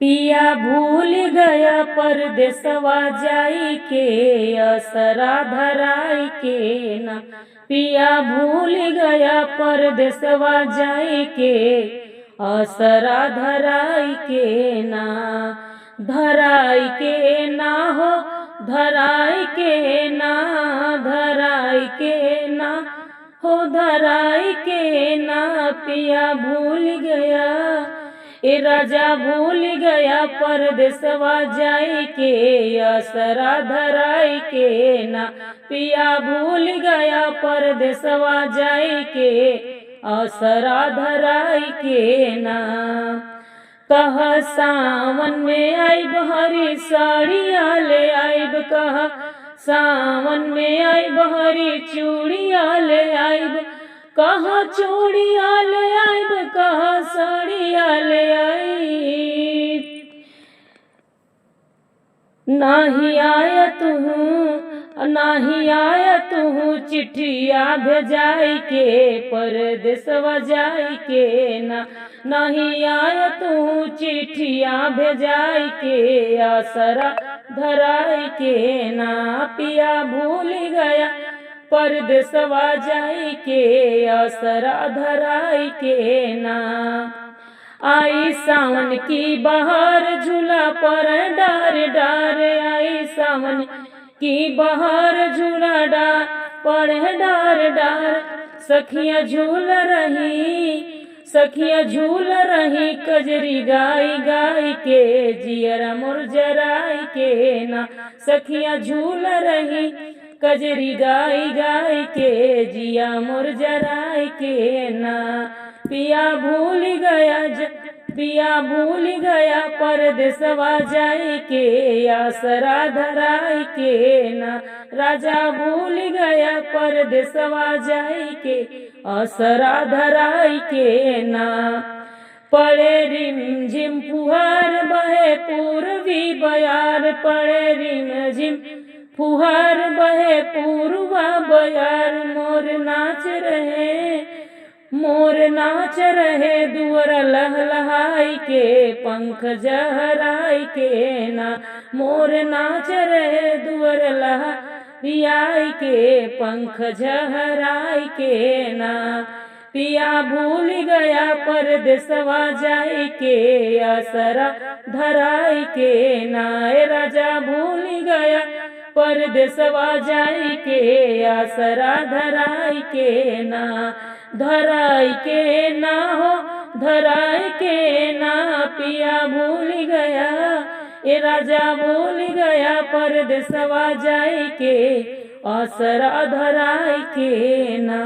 पिया भूल गया परदेसवा जाई के, असरा धराई के ना। पिया भूल गया परदेसवा जाई के, असरा धराई के ना। धराई के ना हो, धराई के ना, धराई के ना हो, धराई के ना। पिया भूल गया ए राजा भूल गया परदेसवा जाई के, असरा धराई के ना। पिया भूल गया परदेसवा जाई के, असरा धराई के ना। कह सावन में आइब हरी साड़िया ले आइब, कह सावन में आइब हरी चूड़िया ले आइब, कह चूड़िया ले आइब, कह साड़िया ले आइब। नाही आया तू, नाही आया तू चिट्ठिया भेजाई के, परदेसवा जाई के ना। नहीं आया तू चिट्ठिया भेजाई के, असरा धराई के ना। पिया भूल गया परदेसवा जाई के, असरा धराई के ना। आई सावन की बहार झूला पर डार डार, आई सावन की बहार झूला डार पर डार डार। सखिया झूल रही, सखिया झूल रही, कजरी गाई गाई के, जियरा मोर जराई के ना। सखिया झूल रही कजरी गाई गाई के, जिया मोर जराई के ना। पिया भूल गया पिया भूल गया परदेसवा जाई के, असरा धराई के ना। राजा भूल गया परदेसवा जाई के, असरा धराई के ना। पड़े रिम झिम फुहार बहे पूर्वी बयार, पड़े रिम झिम फुहार बहे पूर्वा बयार। मोर नाच रहे, मोर नाच रहे दुअर लहलहाई के, पंख जहराई के ना। मोर नाच रहे दुअर लहरियाई के, पंख जहराई के ना। पिया भूल गया परदेसवा जाई के, असरा धराई के ना। ए राजा भूल गया परदेसवा जाई के, असरा धराई के ना। धराई के ना हो, धराई के ना। पिया भूल गया ए राजा भूल गया परदेसवा जाई के, असरा धराई के ना।